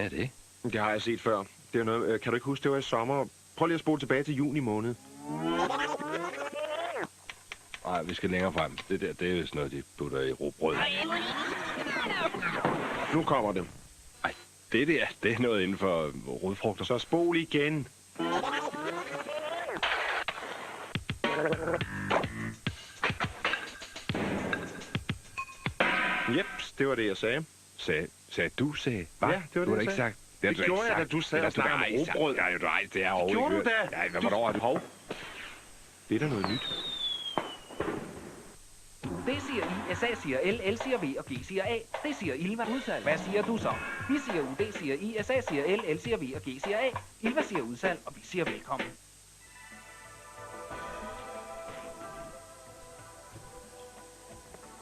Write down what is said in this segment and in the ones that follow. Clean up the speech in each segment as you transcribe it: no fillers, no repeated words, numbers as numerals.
Hvad er det? Det har jeg set før. Det er noget, kan du ikke huske, det var i sommer? Prøv lige at spole tilbage til juni måned. Nej, vi skal længere frem. Det der, det er jo sådan noget, de putter i råbrød. Nu kommer det. Ej, det der, det er noget inden for rodfrugter. Så spol igen. Jeps, det var det, jeg sagde. Sagde du, sagde? Hva? Ja, det var det, du ikke sagt. Det gjorde jeg, da du sagde at snakke om råbrød. Nej, det er overhovedet. Gjorde du da? Nej, hvornår er det? Hov. Det er da noget nyt. B siger I, SA siger L, L siger V og G siger A. Det siger Ilva udsalg. Hvad siger du så? Vi siger U, D siger I, SA siger L, L siger V og G siger A. Ilva siger udsalg, og vi siger velkommen.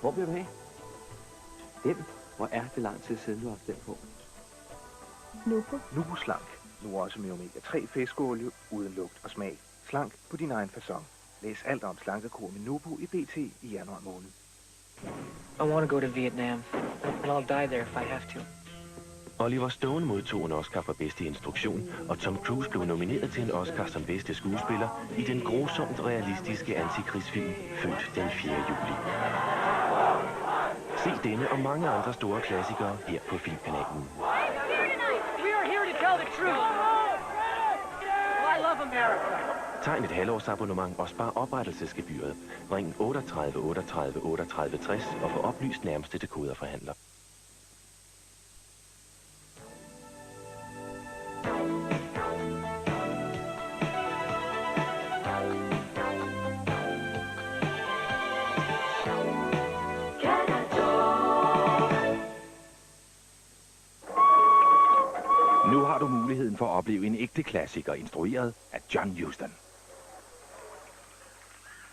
Hvor bliver du af? Den? Hvor er det lang tid siden, du har haft den på? Nuposlank. Nu også med omega-3 fiskeolie uden lugt og smag. Slank på din egen facon. Læs alt om slankekur med Nupo i BT i januar måned. I want to go to Vietnam, and I'll die there if I have to. Oliver Stone modtog en Oscar for bedste instruktion, og Tom Cruise blev nomineret til en Oscar som bedste skuespiller i den grusomt realistiske antikrigsfilm Født den 4. juli. Se denne og mange andre store klassikere her på Filmkanalen. Tegn et halvårsabonnement og spar oprettelsesgebyret. Ring 38 38 38 60 og få oplyst nærmeste dekoderforhandler. Nu har du muligheden for at opleve en ægte klassiker, instrueret af John Huston.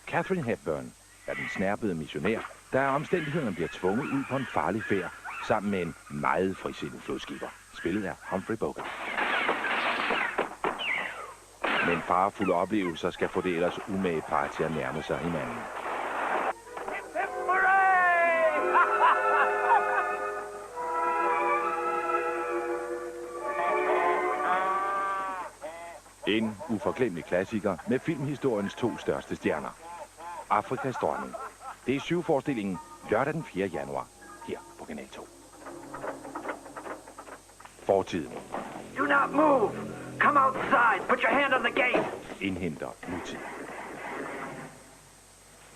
Katharine Hepburn er den snærpede missionær, der af omstændighederne bliver tvunget ud på en farlig færd, sammen med en meget frisindet flodskipper, spillet af Humphrey Bogart. Men farefulde oplevelser skal få det ellers umage par til at nærme sig hinanden. En uforglemmelig klassiker med filmhistoriens 2 største stjerner. Afrikas dronning. Det er 7-forestillingen lørdag den 4. januar her på Kanal 2. Fortiden. Do not move. Come outside. Put your hand on the gate. Indhenter nutid.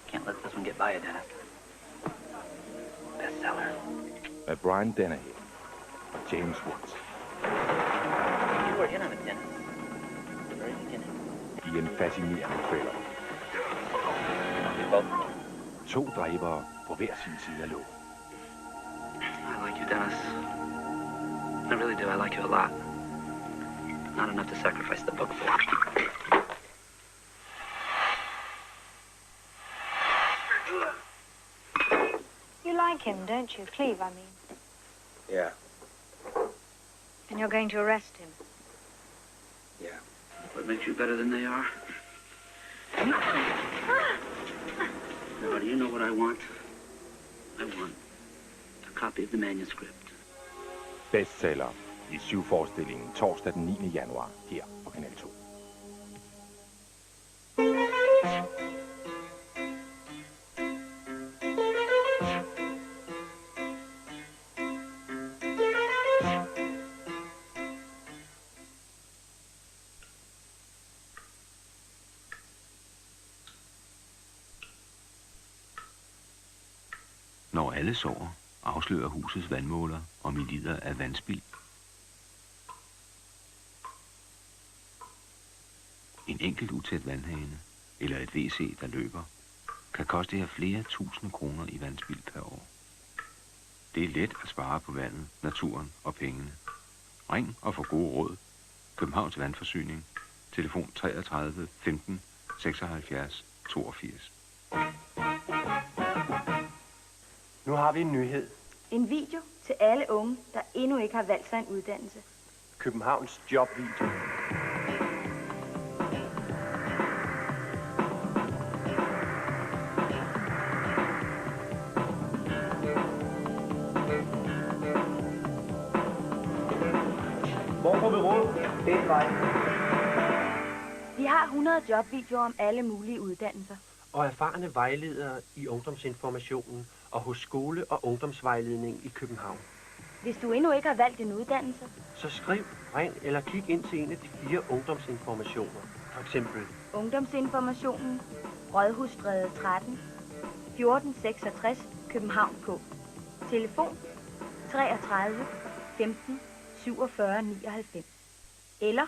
Can't let this one get by you, Dennis. Bestseller. Med Brian Dennehy og James Woods. You were in on it, Dennis. I en fascinerende thriller. 2 dræbere på hver sin side af loven. I like you, Dennis. I really do. I like you a lot. Not enough to sacrifice the book for. You like him, don't you? Cleve, I mean. Yeah. And you're going to arrest him? Yeah. What makes you better than they are? Now, do you know what I want? I want a copy of the manuscript. Bestseller i 7-forestillingen torsdag den 9. januar her på Kanal 2. Når alle sover, afslører husets vandmåler, om I lider af vandspild. En enkelt utæt vandhane, eller et WC, der løber, kan koste jer flere tusind kroner i vandspild per år. Det er let at spare på vandet, naturen og pengene. Ring og få gode råd. Københavns Vandforsyning. Telefon 33 15 76 82. Nu har vi en nyhed. En video til alle unge, der endnu ikke har valgt sig en uddannelse. Københavns jobvideo. Den vej. Vi har 100 jobvideoer om alle mulige uddannelser. Og erfarne vejledere i ungdomsinformationen og hos skole- og ungdomsvejledning i København. Hvis du endnu ikke har valgt en uddannelse, Så skriv, ring eller kig ind til en af de 4 ungdomsinformationer. For eksempel Ungdomsinformationen, Rådhusstræde 13, 1466, København K. Telefon 33 15 47 99. Eller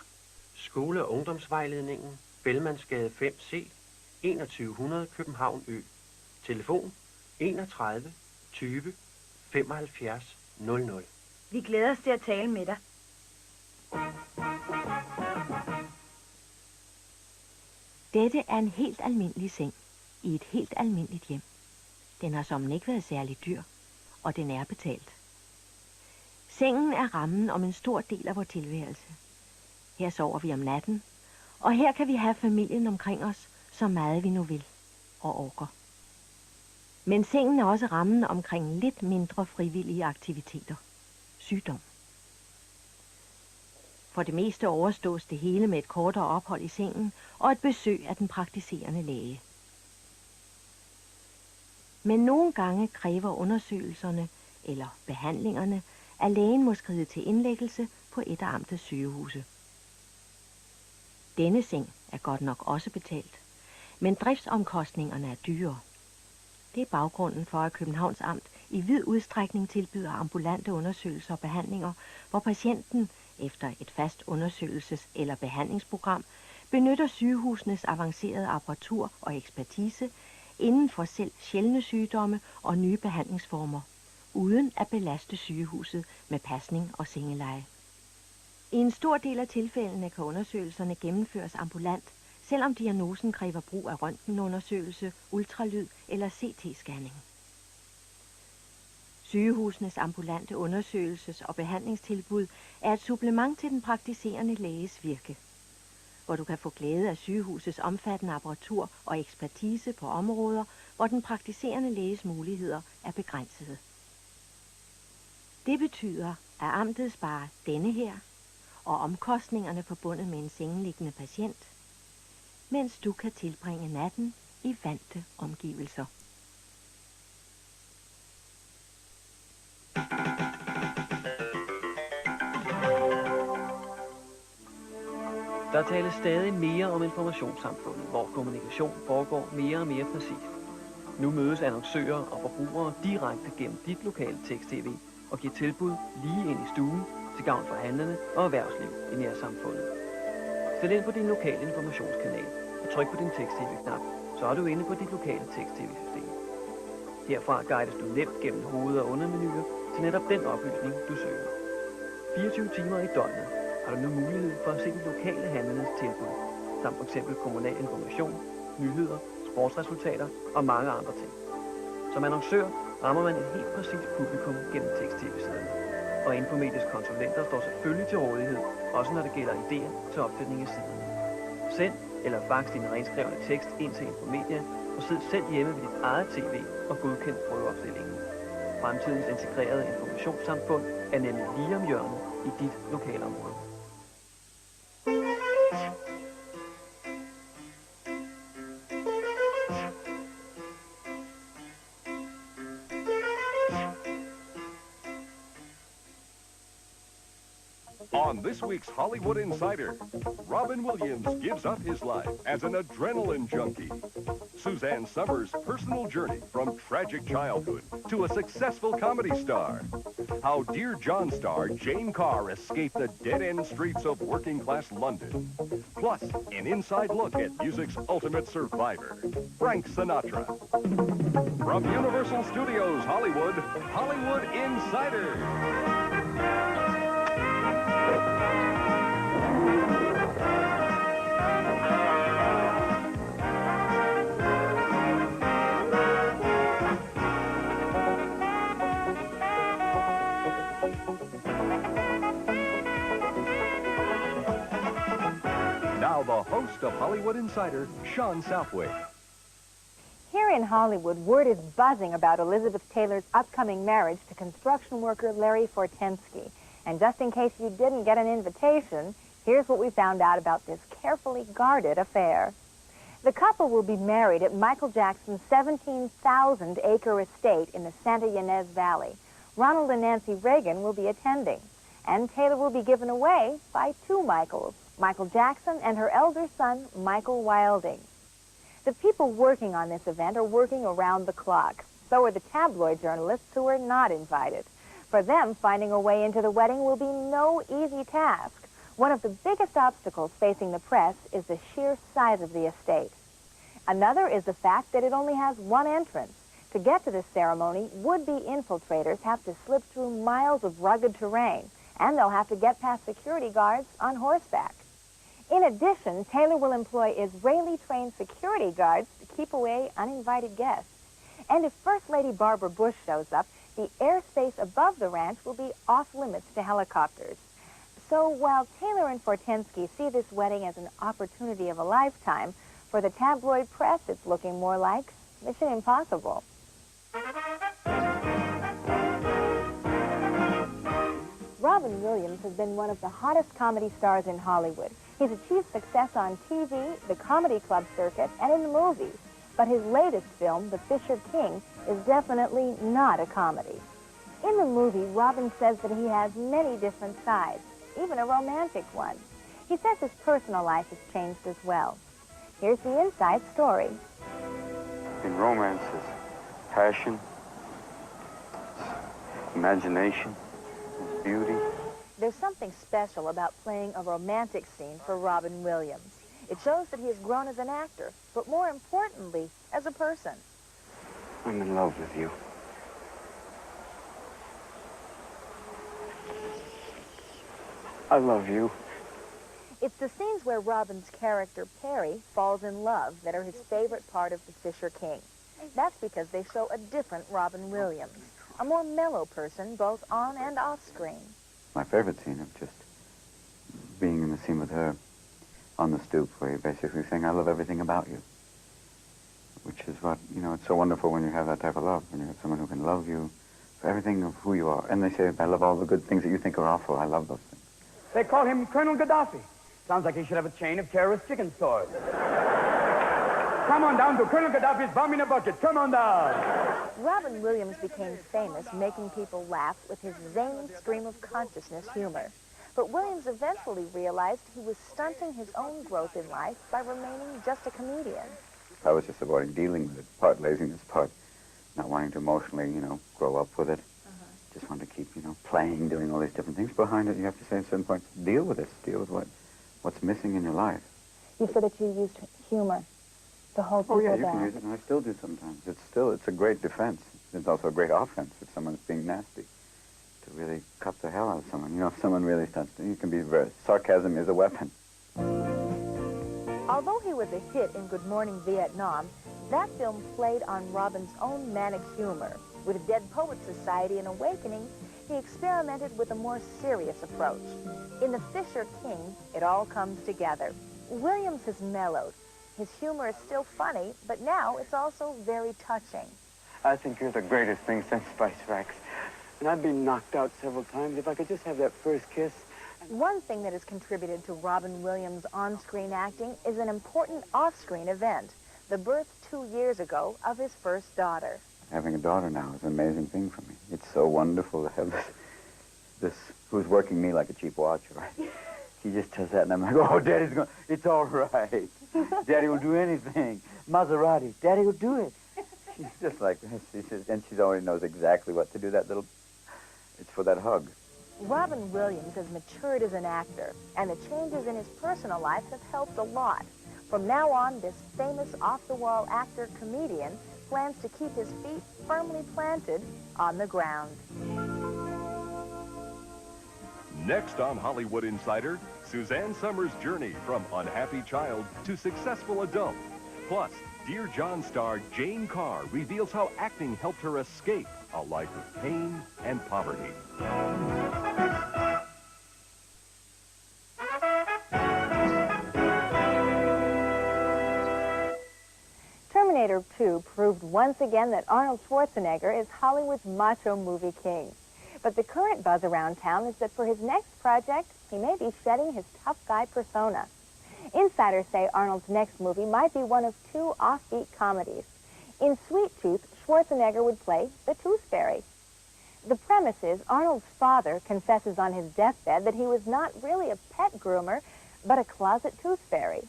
Skole- og ungdomsvejledningen, Bellmansgade 5C, 2100 København Ø. Telefon 31 20 75 00. vi glæder os til at tale med dig. Dette er en helt almindelig seng i et helt almindeligt hjem. Den har som ikke været særlig dyr, og den er betalt. Sengen er rammen om en stor del af vores tilværelse. Her sover vi om natten, og her kan vi have familien omkring os, så meget vi nu vil og orker. Men sengen er også rammen omkring lidt mindre frivillige aktiviteter. Sygdom. For det meste overstås det hele med et kortere ophold i sengen og et besøg af den praktiserende læge. Men nogle gange kræver undersøgelserne eller behandlingerne, at lægen må skride til indlæggelse på et af amtets sygehuse. Denne seng er godt nok også betalt, men driftsomkostningerne er dyre. Det er baggrunden for, at Københavns Amt i vid udstrækning tilbyder ambulante undersøgelser og behandlinger, hvor patienten efter et fast undersøgelses- eller behandlingsprogram benytter sygehusenes avancerede apparatur og ekspertise inden for selv sjældne sygdomme og nye behandlingsformer, uden at belaste sygehuset med pasning og sengeleje. I en stor del af tilfældene kan undersøgelserne gennemføres ambulant, selvom diagnosen kræver brug af røntgenundersøgelse, ultralyd eller CT-scanning. Sygehusenes ambulante undersøgelses- og behandlingstilbud er et supplement til den praktiserende læges virke, hvor du kan få glæde af sygehusets omfattende apparatur og ekspertise på områder, hvor den praktiserende læges muligheder er begrænsede. Det betyder, at amtet sparer denne her og omkostningerne forbundet med en sengeliggende patient, mens du kan tilbringe natten i vante omgivelser. Der tales stadig mere om informationssamfundet, hvor kommunikation foregår mere og mere præcist. Nu mødes annoncører og forbrugere direkte gennem dit lokale tekst-tv og giver tilbud lige ind i stuen til gavn for handlende og erhvervsliv i nærsamfundet. Stil ind på din lokale informationskanal og tryk på din tekst-tv-knap, så er du inde på dit lokale tekst-tv-system. Herfra guides du nemt gennem hoved- og undermenuer til netop den oplysning, du søger. 24 timer i døgnet har du nu mulighed for at se de lokale handlendes tilbud, samt f.eks. kommunal information, nyheder, sportsresultater og mange andre ting. Som annoncør rammer man et helt præcist publikum gennem tekst-tv-siderne. Og Infomedies konsulenter står selvfølgelig til rådighed, også når det gælder idéer til opsætning af siderne. Send eller fax din renskrevne tekst ind til Infomedia og sid selv hjemme ved dit eget tv og godkend prøveopstillingen. Fremtidens integrerede informationssamfund er nemlig lige om hjørnet i dit lokalområde. On this week's Hollywood Insider, Robin Williams gives up his life as an adrenaline junkie. Suzanne Summers' personal journey from tragic childhood to a successful comedy star. How Dear John star Jane Carr escaped the dead-end streets of working-class London. Plus, an inside look at music's ultimate survivor, Frank Sinatra. From Universal Studios Hollywood, Hollywood Insider. Now the host of Hollywood Insider, Sean Southwick. Here in Hollywood, word is buzzing about Elizabeth Taylor's upcoming marriage to construction worker Larry Fortensky. And just in case you didn't get an invitation, Here's what we found out about this carefully guarded affair. The couple will be married at Michael Jackson's 17,000-acre estate in the Santa Ynez Valley. Ronald and Nancy Reagan will be attending, and Taylor will be given away by two Michaels, Michael Jackson and her elder son, Michael Wilding. The people working on this event are working around the clock. So are the tabloid journalists who are not invited. For them, finding a way into the wedding will be no easy task. One of the biggest obstacles facing the press is the sheer size of the estate. Another is the fact that it only has one entrance. To get to this ceremony, would-be infiltrators have to slip through miles of rugged terrain, and they'll have to get past security guards on horseback. In addition, Taylor will employ Israeli-trained security guards to keep away uninvited guests. And if First Lady Barbara Bush shows up, the airspace above the ranch will be off-limits to helicopters. So while Taylor and Fortensky see this wedding as an opportunity of a lifetime, for the tabloid press, it's looking more like Mission Impossible. Robin Williams has been one of the hottest comedy stars in Hollywood. He's achieved success on TV, the comedy club circuit, and in the movies. But his latest film, The Fisher King, is definitely not a comedy. In the movie, Robin says that he has many different sides, even a romantic one. He says his personal life has changed as well. Here's the inside story. In romance, there's passion, imagination, there's beauty. There's something special about playing a romantic scene for Robin Williams. It shows that he has grown as an actor, but more importantly, as a person. I'm in love with you. I love you. It's the scenes where Robin's character, Perry, falls in love that are his favorite part of The Fisher King. That's because they show a different Robin Williams, a more mellow person both on and off screen. My favorite scene of just being in the scene with her on the stoop where you're basically saying, I love everything about you. Which is what, you know, it's so wonderful when you have that type of love, when you have someone who can love you for everything of who you are. And they say, I love all the good things that you think are awful. I love those things. They call him Colonel Gaddafi. Sounds like he should have a chain of terrorist chicken stores. Come on down to Colonel Gaddafi's Bomb in a Bucket. Come on down. Robin Williams became famous making people laugh with his zany stream of consciousness humor. But Williams eventually realized he was stunting his own growth in life by remaining just a comedian. I was just avoiding dealing with it, part laziness, part not wanting to emotionally, you know, grow up with it. Just wanted to keep, you know, playing, doing all these different things. Behind it, you have to say at certain points, deal with this, deal with what's missing in your life. You said that you used humor to hold people down. Oh, yeah, you can use it, and I still do sometimes. It's a great defense. It's also a great offense if someone's being nasty, to really cut the hell out of someone. You know, if someone really starts to, you can be sarcasm is a weapon. Although he was a hit in Good Morning Vietnam, that film played on Robin's own manic humor. With Dead Poets Society and Awakening, he experimented with a more serious approach. In The Fisher King, it all comes together. Williams has mellowed. His humor is still funny, but now it's also very touching. I think you're the greatest thing since Spice Rex. And I've been knocked out several times. If I could just have that first kiss. One thing that has contributed to Robin Williams' on-screen acting is an important off-screen event, the birth 2 years ago of his first daughter. Having a daughter now is an amazing thing for me. It's so wonderful to have this who's working me like a cheap watch, right? She just does that, and I'm like, oh, Daddy's going, it's all right. Daddy will do anything. Maserati, Daddy will do it. She's just like this. She says, and she already knows exactly what to do, that little, it's for that hug. Robin Williams has matured as an actor, and the changes in his personal life have helped a lot. From now on, this famous off-the-wall actor-comedian plans to keep his feet firmly planted on the ground. Next on Hollywood Insider, Suzanne Summers' journey from unhappy child to successful adult. Plus, Dear John star Jane Carr reveals how acting helped her escape a life of pain and poverty. Terminator 2 proved once again that Arnold Schwarzenegger is Hollywood's macho movie king. But the current buzz around town is that for his next project, he may be shedding his tough guy persona. Insiders say Arnold's next movie might be one of 2 offbeat comedies. In Sweet Tooth, Schwarzenegger would play the Tooth Fairy. The premise is Arnold's father confesses on his deathbed that he was not really a pet groomer, but a closet tooth fairy.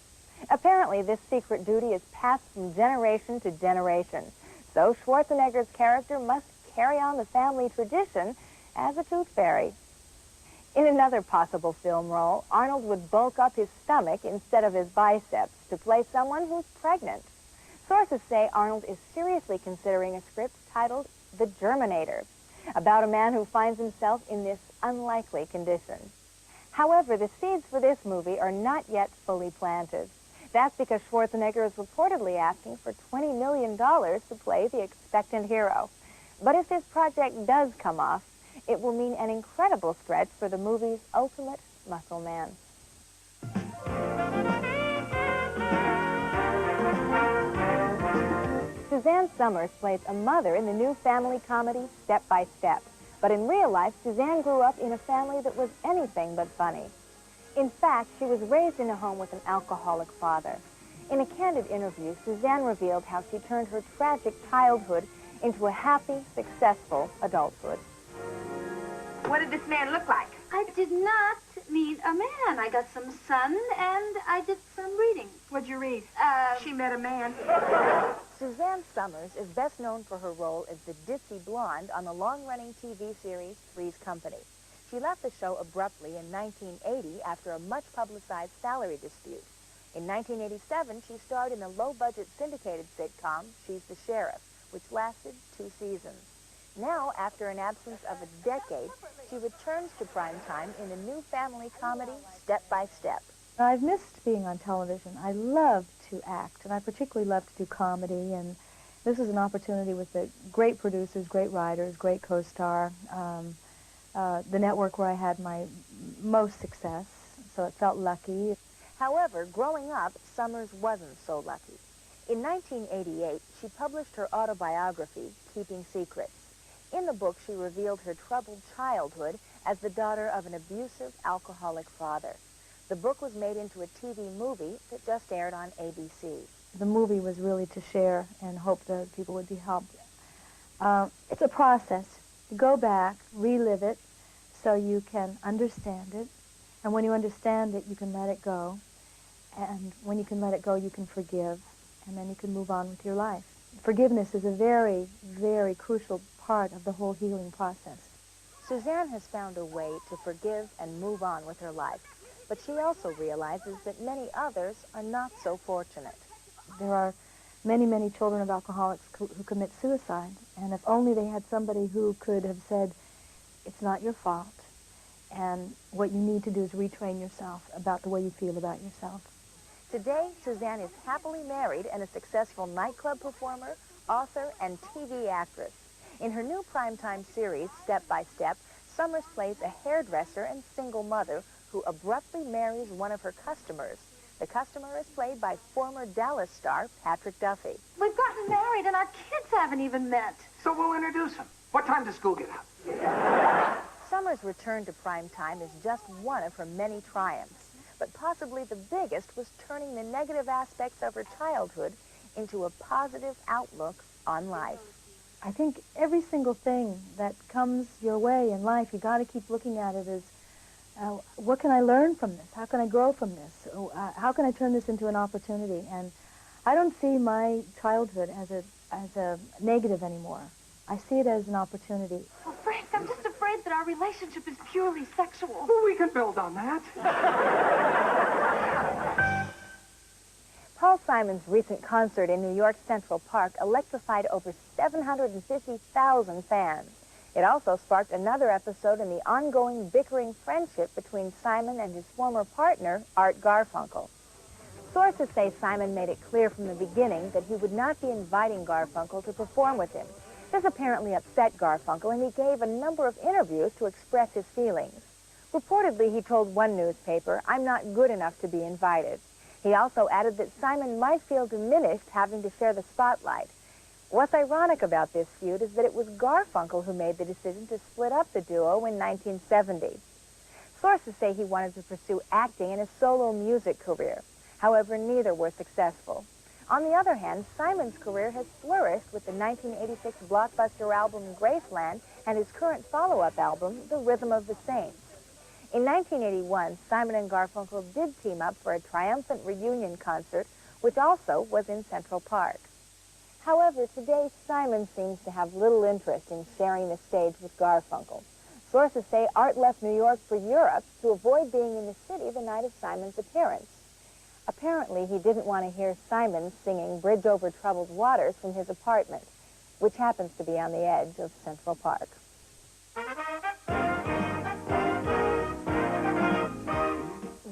Apparently, this secret duty is passed from generation to generation, so Schwarzenegger's character must carry on the family tradition as a tooth fairy. In another possible film role, Arnold would bulk up his stomach instead of his biceps to play someone who's pregnant. Sources say Arnold is seriously considering a script titled The Germinator, about a man who finds himself in this unlikely condition. However, the seeds for this movie are not yet fully planted. That's because Schwarzenegger is reportedly asking for $20 million to play the expectant hero. But if this project does come off, it will mean an incredible stretch for the movie's ultimate muscle man. Suzanne Summers plays a mother in the new family comedy Step by Step. But in real life, Suzanne grew up in a family that was anything but funny. In fact, she was raised in a home with an alcoholic father. In a candid interview, Suzanne revealed how she turned her tragic childhood into a happy, successful adulthood. What did this man look like? I did not meet a man. I got some sun and I did some reading. What'd you read? She met a man. Suzanne Summers is best known for her role as the ditzy blonde on the long-running TV series Three's Company. She left the show abruptly in 1980 after a much-publicized salary dispute. In 1987, she starred in the low-budget syndicated sitcom She's the Sheriff, which lasted 2 seasons. Now, after an absence of a decade, she returns to primetime in the new family comedy Step by Step. I've missed being on television. I love to act, and I particularly love to do comedy, and this is an opportunity with the great producers, great writers, great co-star, the network where I had my most success, so it felt lucky. However, growing up, Summers wasn't so lucky. In 1988, she published her autobiography, Keeping Secrets. In the book, she revealed her troubled childhood as the daughter of an abusive, alcoholic father. The book was made into a TV movie that just aired on ABC. The movie was really to share and hope that people would be helped. It's a process. You go back, relive it, so you can understand it. And when you understand it, you can let it go. And when you can let it go, you can forgive. And then you can move on with your life. Forgiveness is a very, very crucial part of the whole healing process. Suzanne has found a way to forgive and move on with her life. But she also realizes that many others are not so fortunate. There are many, many children of alcoholics who commit suicide. And if only they had somebody who could have said, it's not your fault. And what you need to do is retrain yourself about the way you feel about yourself. Today, Suzanne is happily married and a successful nightclub performer, author, and TV actress. In her new primetime series, Step by Step, Summers plays a hairdresser and single mother who abruptly marries one of her customers. The customer is played by former Dallas star Patrick Duffy. We've gotten married and our kids haven't even met. So we'll introduce him. What time does school get out? Summers' return to primetime is just one of her many triumphs. But possibly the biggest was turning the negative aspects of her childhood into a positive outlook on life. I think every single thing that comes your way in life, you got to keep looking at it as, what can I learn from this? How can I grow from this? How can I turn this into an opportunity? And I don't see my childhood as a negative anymore. I see it as an opportunity. Well, Frank, I'm just afraid that our relationship is purely sexual. Well, we can build on that. Paul Simon's recent concert in New York's Central Park electrified over 750,000 fans. It also sparked another episode in the ongoing bickering friendship between Simon and his former partner, Art Garfunkel. Sources say Simon made it clear from the beginning that he would not be inviting Garfunkel to perform with him. This apparently upset Garfunkel, and he gave a number of interviews to express his feelings. Reportedly, he told one newspaper, "I'm not good enough to be invited." He also added that Simon might feel diminished having to share the spotlight. What's ironic about this feud is that it was Garfunkel who made the decision to split up the duo in 1970. Sources say he wanted to pursue acting and a solo music career. However, neither were successful. On the other hand, Simon's career has flourished with the 1986 blockbuster album Graceland and his current follow-up album, The Rhythm of the Saints. In 1981, Simon and Garfunkel did team up for a triumphant reunion concert, which also was in Central Park. However, today Simon seems to have little interest in sharing the stage with Garfunkel. Sources say Art left New York for Europe to avoid being in the city the night of Simon's appearance. Apparently, he didn't want to hear Simon singing Bridge Over Troubled Waters from his apartment, which happens to be on the edge of Central Park.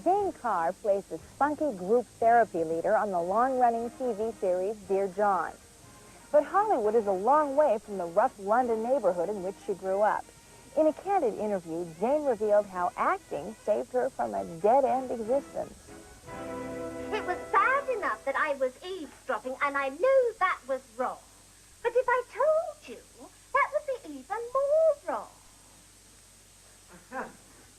Jane Carr plays the spunky group therapy leader on the long-running TV series Dear John. But Hollywood is a long way from the rough London neighborhood in which she grew up. In a candid interview, Jane revealed how acting saved her from a dead-end existence. It was bad enough that I was eavesdropping, and I knew that was wrong. But if I told you, that would be even more wrong.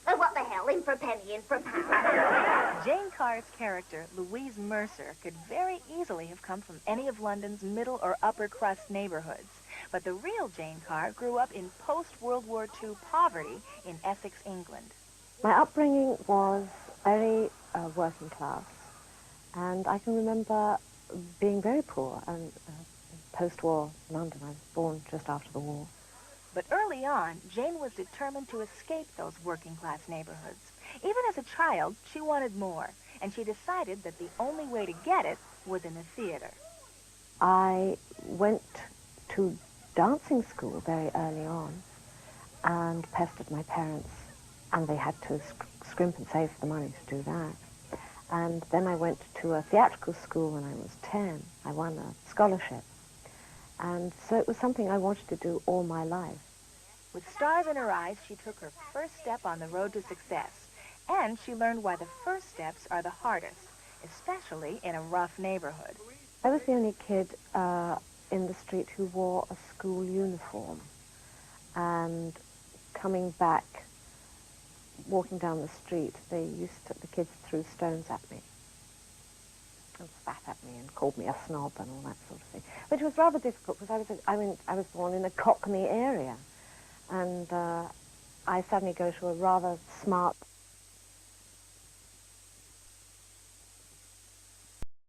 Oh, what the hell, in for a penny, in for a pound. Jane Carr's character, Louise Mercer, could very easily have come from any of London's middle or upper crust neighborhoods. But the real Jane Carr grew up in post-World War II poverty in Essex, England. My upbringing was very working class, and I can remember being very poor and post-war London. I was born just after the war. But early on, Jane was determined to escape those working-class neighborhoods. Even as a child, she wanted more, and she decided that the only way to get it was in the theater. I went to dancing school very early on and pestered my parents, and they had to scrimp and save the money to do that. And then I went to a theatrical school when I was 10. I won a scholarship. And so it was something I wanted to do all my life. With stars in her eyes, she took her first step on the road to success. And she learned why the first steps are the hardest, especially in a rough neighborhood. I was the only kid in the street who wore a school uniform. And coming back, walking down the street, the kids threw stones at me. And spat at me and called me a snob and all that sort of thing, which was rather difficult because I was born in a Cockney area, and I suddenly go to a rather smart